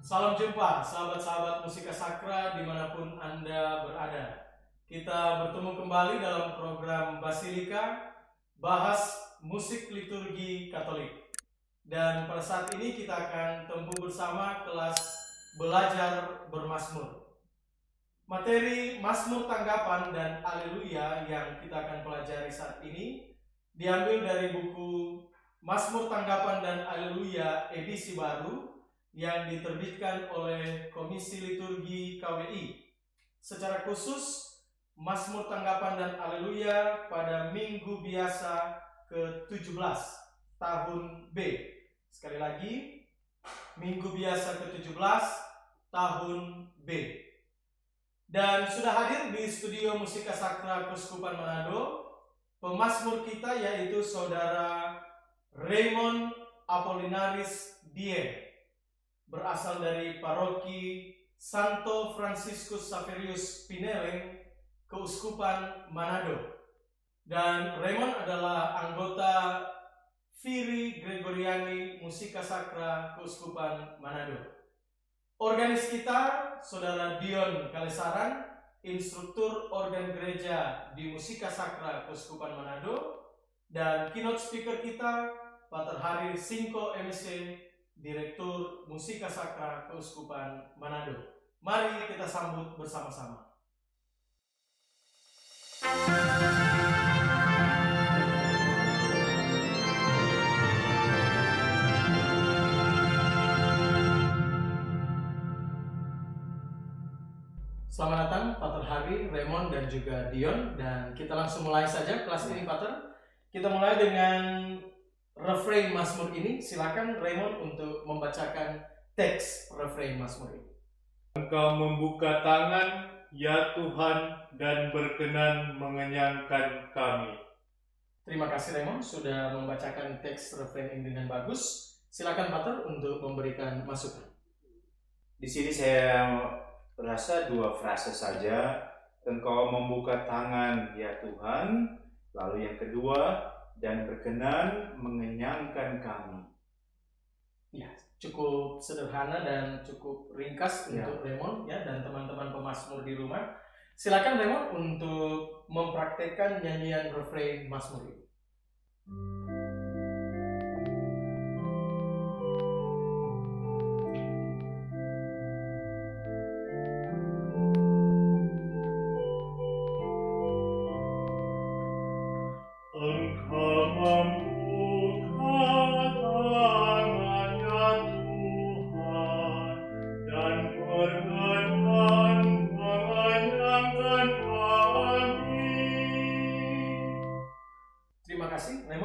Salam jumpa sahabat-sahabat Musika Sakra dimanapun Anda berada. Kita bertemu kembali dalam program Basilika, bahas musik liturgi Katolik. Dan pada saat ini kita akan tempuh bersama kelas belajar bermazmur. Materi Mazmur Tanggapan dan Haleluya yang kita akan pelajari saat ini diambil dari buku Mazmur Tanggapan dan Haleluya edisi baru yang diterbitkan oleh Komisi Liturgi KWI. Secara khusus, Mazmur Tanggapan dan Haleluya pada Minggu Biasa ke-17 tahun B. Sekali lagi, Minggu Biasa ke-17 tahun B. Dan sudah hadir di studio Musika Sakra Keuskupan Manado pemazmur kita, yaitu Saudara Raymond Apollinaris Dien, berasal dari paroki Santo Franciscus Xaverius Pineleng, Keuskupan Manado. Dan Raymond adalah anggota Viri Gregoriani Musika Sakra Keuskupan Manado. Organis kita, Saudara Dion Kalesaran, instruktur organ gereja di Musika Sakra Keuskupan Manado. Dan keynote speaker kita, Pater Harir Singko MC, Direktur Musika Sakra Keuskupan Manado. Mari kita sambut bersama-sama. Selamat datang Pater Hari, Raymond, dan juga Dion. Dan kita langsung mulai saja kelas ini, Pater. Kita mulai dengan refrain Mazmur ini. Silakan Raymond untuk membacakan teks refrain Mazmur ini. Engkau membuka tangan, ya Tuhan, dan berkenan mengenyangkan kami. Terima kasih Raymond sudah membacakan teks refrain ini dengan bagus. Silakan Pater untuk memberikan masukan. Di sini saya rasa dua frase saja. Engkau membuka tangan, ya Tuhan. Lalu yang kedua, dan berkenan mengenyangkan kami. Ya, cukup sederhana dan cukup ringkas Ya. untuk Raymond ya, dan teman-teman pemazmur di rumah. Silakan Raymond untuk mempraktekkan nyanyian refrain Mazmur ini.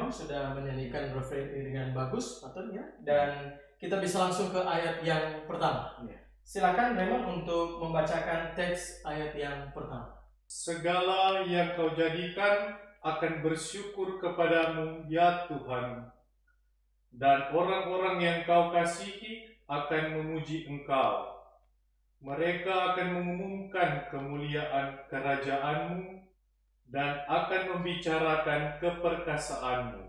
Sudah menyanyikan refrain ini dengan bagus, Pater ya. Dan kita bisa langsung ke ayat yang pertama. Ya. Silakan Raymond untuk membacakan teks ayat yang pertama. Segala yang kau jadikan akan bersyukur kepadamu, ya Tuhan. Dan orang-orang yang kau kasihi akan memuji engkau. Mereka akan mengumumkan kemuliaan kerajaan-Mu dan akan membicarakan keperkasaanmu.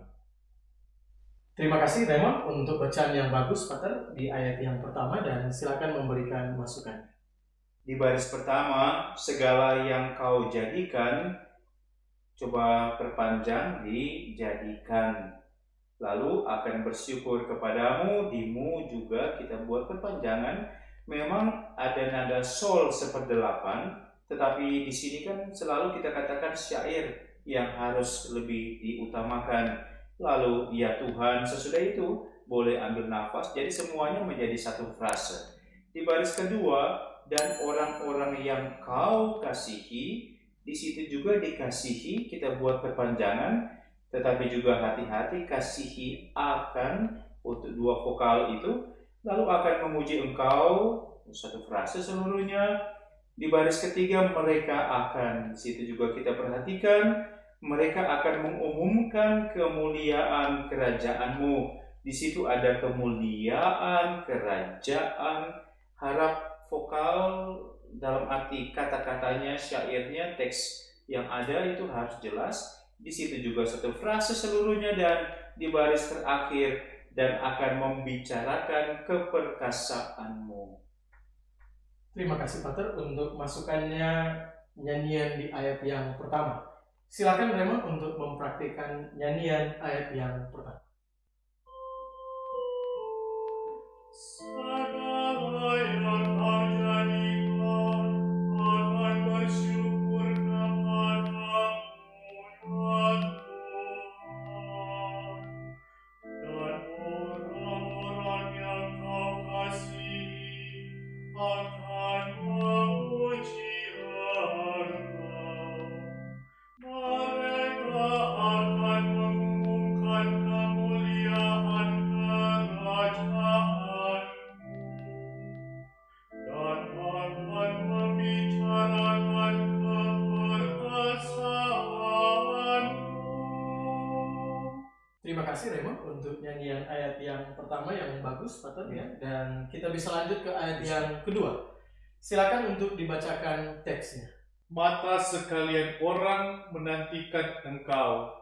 Terima kasih Raymond untuk bacaan yang bagus, Pater, di ayat yang pertama, dan silakan memberikan masukan. Di baris pertama, segala yang kau jadikan, coba perpanjang, dijadikan. Lalu akan bersyukur kepadamu, dimu juga kita buat perpanjangan. Memang ada nada sol seperdelapan, tetapi di sini kan selalu kita katakan syair yang harus lebih diutamakan. Lalu ya Tuhan, sesudah itu boleh ambil nafas, jadi semuanya menjadi satu frase. Di baris kedua, dan orang-orang yang kau kasihi, di situ juga dikasihi, kita buat perpanjangan, tetapi juga hati-hati, kasihi akan, untuk dua vokal itu, lalu akan memuji engkau, satu frase seluruhnya. Di baris ketiga, mereka akan, di situ juga kita perhatikan, mereka akan mengumumkan kemuliaan kerajaan-Mu. Di situ ada kemuliaan, kerajaan, harap vokal dalam arti kata-katanya, syairnya, teks yang ada itu harus jelas. Di situ juga satu frase seluruhnya, dan di baris terakhir, dan akan membicarakan keperkasaan-Mu. Terima kasih Pater untuk masukannya nyanyian di ayat yang pertama. Silakan Raymond untuk mempraktikkan nyanyian ayat yang pertama. Segala yang kau jadikan akan bersyukur kepadamu, ya Tuhan. Dan orang-orang yang kau kasihi akan memuji Engkau. Mereka akan mengumumkan kemuliaan kerajaanmu dan akan membicarakan keperkasaanmu. Terima kasih Raymond untuk nyanyian ayat yang pertama yang bagus Pater ya. Dan kita bisa lanjut ke ayat yang kedua. Silakan untuk dibacakan teksnya. Mata sekalian orang menantikan engkau,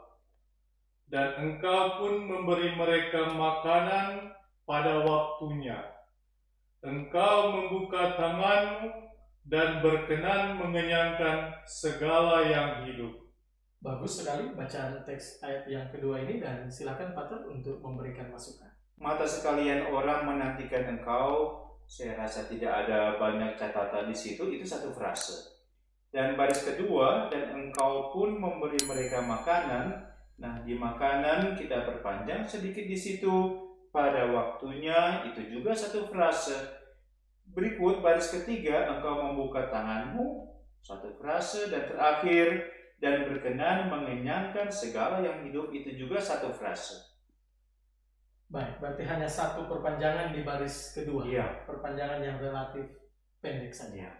dan engkau pun memberi mereka makanan pada waktunya. Engkau membuka tanganmu dan berkenan mengenyangkan segala yang hidup. Bagus sekali bacaan teks ayat yang kedua ini, dan silakan Pater untuk memberikan masukan. Mata sekalian orang menantikan engkau. Saya rasa tidak ada banyak catatan di situ. Itu satu frase. Dan baris kedua, dan engkau pun memberi mereka makanan. Nah, di makanan kita perpanjang sedikit di situ. Pada waktunya, itu juga satu frase. Berikut baris ketiga, engkau membuka tanganmu. Satu frase. Dan terakhir, dan berkenan mengenyangkan segala yang hidup, itu juga satu frase. Baik, berarti hanya satu perpanjangan di baris kedua. Iya. Perpanjangan yang relatif pendek saja. Iya.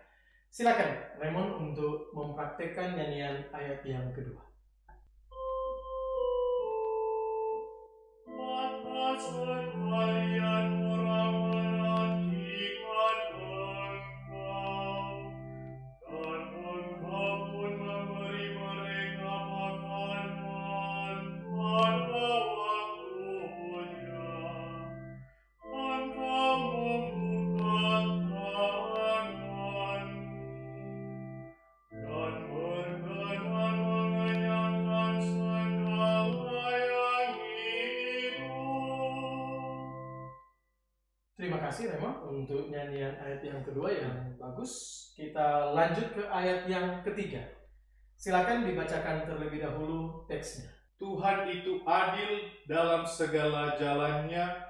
Silakan Raymond untuk mempraktikkan nyanyian ayat yang kedua. Mata sekalian orang menantikan engkau, dan engkau pun memberi mereka makanan pada waktunya. Engkau membuka tanganmu dan berkenan mengenyangkan segala yang hidup. Terima kasih Raymond untuk nyanyian ayat yang kedua yang bagus. Kita lanjut ke ayat yang ketiga. Silakan dibacakan terlebih dahulu teksnya. Tuhan itu adil dalam segala jalannya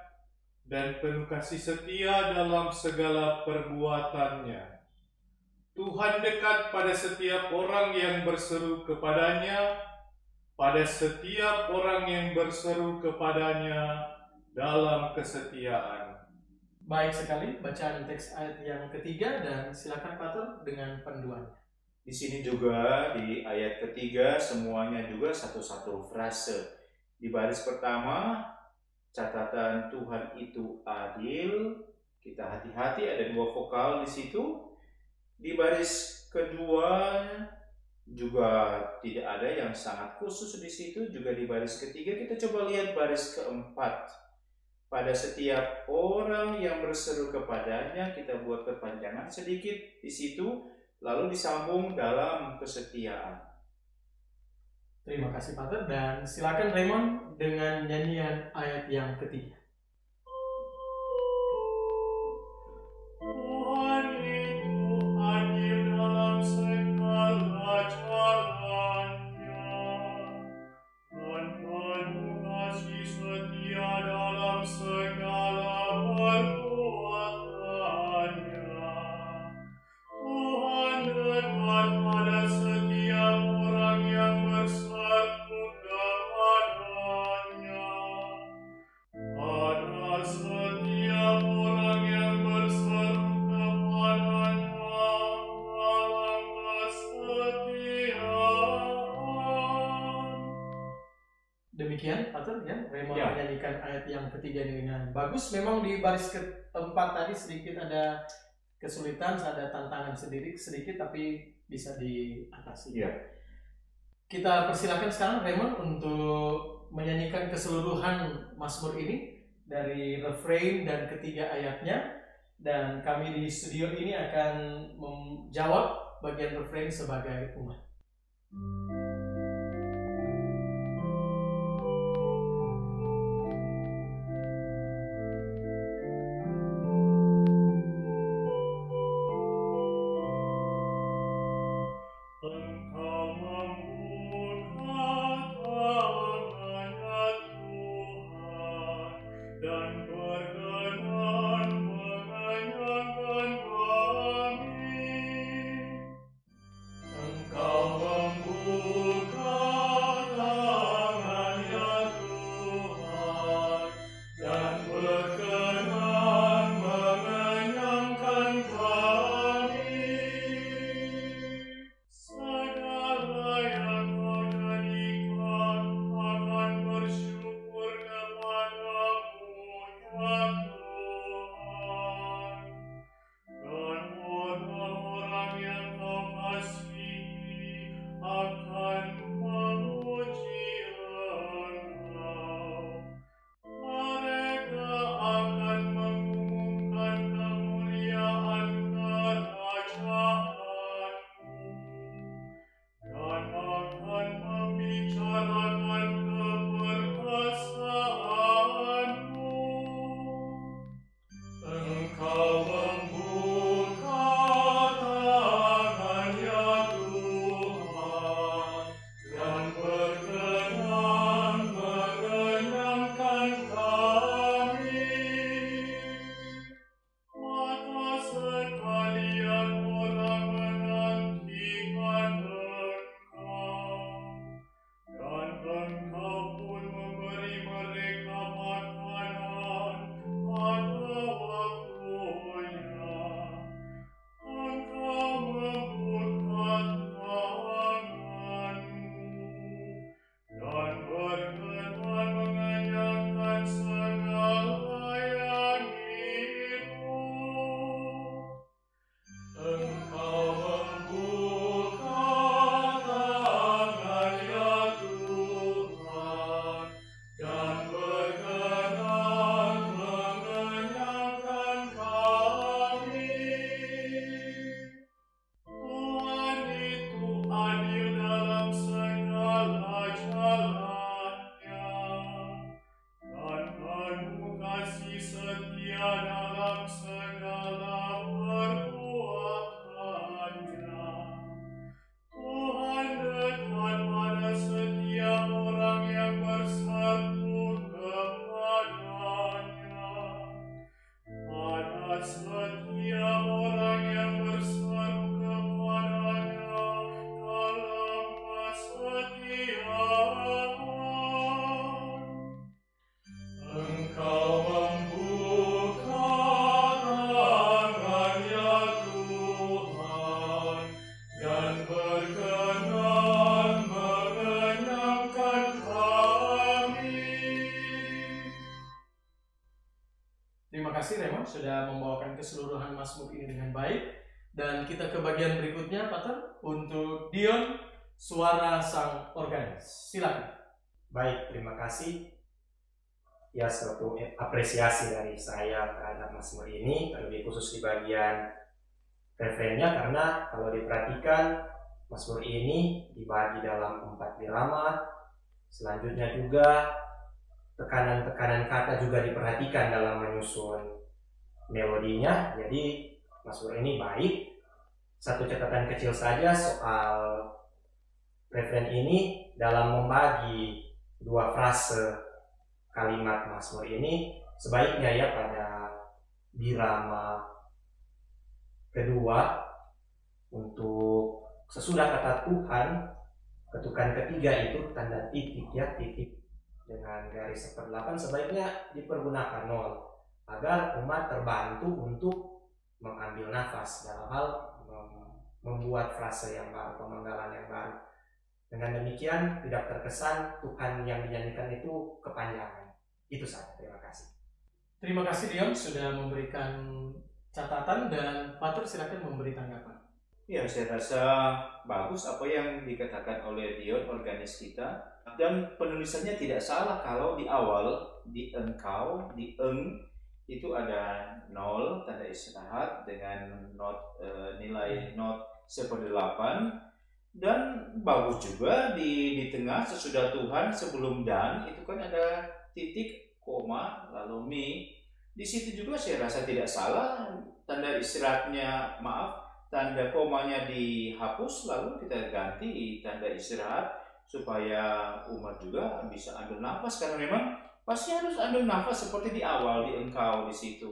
dan penuh kasih setia dalam segala perbuatannya. Tuhan dekat pada setiap orang yang berseru kepadanya, pada setiap orang yang berseru kepadanya dalam kesetiaan. Baik sekali bacaan teks ayat yang ketiga, dan silakan Pater dengan panduannya. Di sini juga di ayat ketiga semuanya juga satu-satu frase. Di baris pertama, catatan Tuhan itu adil. Kita hati-hati, ada dua vokal di situ. Di baris kedua juga tidak ada yang sangat khusus di situ. Juga di baris ketiga kita coba lihat baris keempat. Pada setiap orang yang berseru kepadanya, kita buat perpanjangan sedikit di situ, lalu disambung dalam kesetiaan. Terima kasih Pater, dan silakan Raymond dengan nyanyian ayat yang ketiga. Tuhan itu adil dalam segala jalannya, dan penuh kasih setia dalam segala perbuatannya. Tuhan dekat pada setiap orang yang berseru kepadanya, pada setiap orang yang berseru kepadanya dalam kesetiaan. Demikian Pater ya, Raymond Ya. menyanyikan ayat yang ketiga dengan bagus. Memang di baris keempat tadi sedikit ada kesulitan, ada tantangan sedikit, tapi bisa diatasi. Ya. Kita persilakan sekarang Raymond untuk menyanyikan keseluruhan Mazmur ini dari refrain dan ketiga ayatnya. dan kami di studio ini akan menjawab bagian refrain sebagai umat. Terima kasih Raymond sudah membawakan keseluruhan Mazmur ini dengan baik. Dan kita ke bagian berikutnya, Pater, untuk Dion, suara sang organis. Silakan. Baik, terima kasih. Ya, suatu apresiasi dari saya terhadap Mazmur ini, terlebih khusus di bagian refrennya, karena kalau diperhatikan Mazmur ini dibagi dalam 4 irama. Selanjutnya juga tekanan-tekanan kata juga diperhatikan dalam menyusun melodinya. Jadi Mazmur ini baik. Satu catatan kecil saja soal refren ini, dalam membagi 2 frase kalimat Mazmur ini, sebaiknya ya pada birama kedua untuk sesudah kata Tuhan, ketukan ketiga itu tanda titik ya, titik dengan garis 1/8 sebaiknya dipergunakan 0 agar umat terbantu untuk mengambil nafas dalam hal membuat frase yang baru, pemenggalan yang baru. Dengan demikian tidak terkesan Tuhan yang dinyanyikan itu kepanjangan. Itu saja, terima kasih. Terima kasih Dion sudah memberikan catatan, dan Pater silakan memberi tanggapan. Ya, saya rasa bagus apa yang dikatakan oleh Dion, organis kita. Dan penulisannya tidak salah kalau di awal, di engkau, di eng, itu ada 0 tanda istirahat dengan nilai not 1/8, dan bagus juga di tengah sesudah Tuhan sebelum dan itu kan ada titik, koma, lalu mi. Di situ juga saya rasa tidak salah, tanda istirahatnya tanda komanya dihapus lalu kita ganti tanda istirahat supaya umat juga bisa ambil nafas, karena memang pasti harus ambil nafas seperti di awal, di engkau, di situ.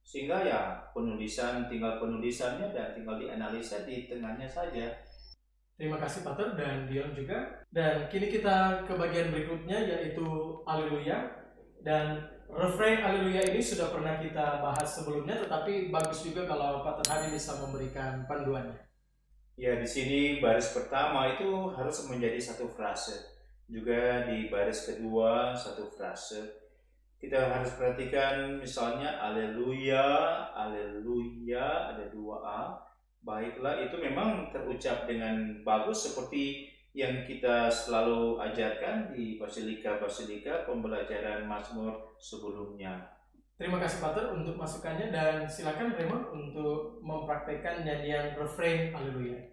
Sehingga ya tinggal penulisannya dan tinggal dianalisa di tengahnya saja. Terima kasih Pater dan Dion juga. Dan kini kita ke bagian berikutnya, yaitu Haleluya. Dan refrain Haleluya ini sudah pernah kita bahas sebelumnya, tetapi bagus juga kalau Pater Hari bisa memberikan panduannya. Ya, di sini baris pertama itu harus menjadi satu frase. Juga di baris kedua satu frase. Kita harus perhatikan misalnya Haleluya, Haleluya, ada 2A. Baiklah, itu memang terucap dengan bagus seperti yang kita selalu ajarkan di Basilika pembelajaran Mazmur sebelumnya. Terima kasih Pater untuk masukannya, dan silakan Raymond untuk mempraktekkan nyanyian refrain Haleluya.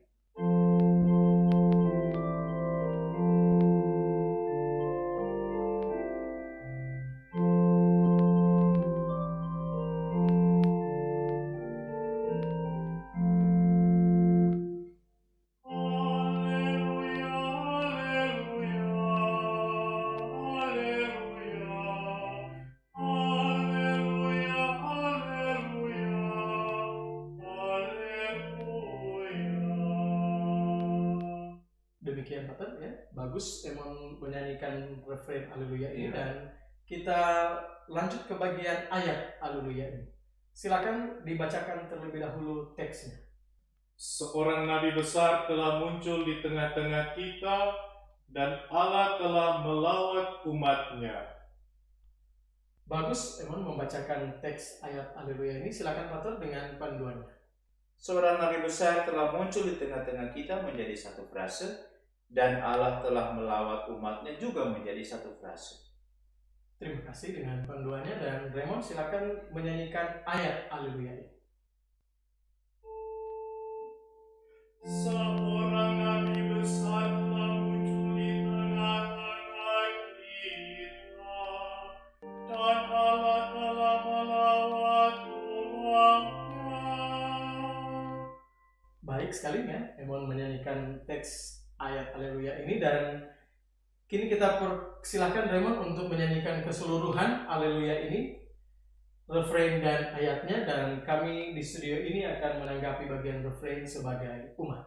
Demikian Pater ya, bagus emang menyanyikan refrain Haleluya ini, dan kita lanjut ke bagian ayat Haleluya ini. Silakan dibacakan terlebih dahulu teksnya. Seorang nabi besar telah muncul di tengah-tengah kita, dan Allah telah melawat umatnya. Bagus emang membacakan teks ayat Haleluya ini. Silakan Pater dengan panduannya. Seorang nabi besar telah muncul di tengah-tengah kita menjadi satu frase, dan Allah telah melawat umatnya juga menjadi satu frase. Terima kasih dengan panduannya, dan Raymond silakan menyanyikan ayat Haleluya ini. Seorang nabi besar telah muncul di tengah-tengah kita, dan Allah telah melawat umatnya. Baik sekali ya, Emon menyanyikan teks ayat Haleluya ini, dan kini kita persilahkan Raymond untuk menyanyikan keseluruhan Haleluya ini, refrain dan ayatnya, dan kami di studio ini akan menanggapi bagian refrain sebagai umat.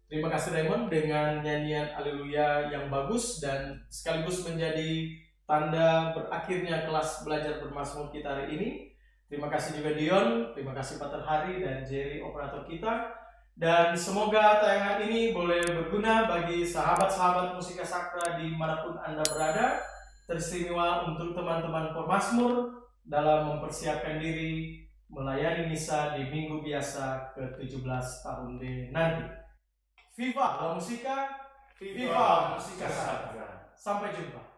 Terima kasih Raymond dengan nyanyian Haleluya yang bagus dan sekaligus menjadi tanda berakhirnya kelas belajar bermazmur kita hari ini. Terima kasih juga Dion, terima kasih Pater Hari dan Jerry operator kita. Dan semoga tayangan ini boleh berguna bagi sahabat-sahabat musika sakra dimanapun Anda berada, teristimewa untuk teman-teman Permazmur dalam mempersiapkan diri melayani misa di Minggu Biasa ke-17 tahun D nanti. Viva la Musica, Viva Musika Sakra. Sampai jumpa.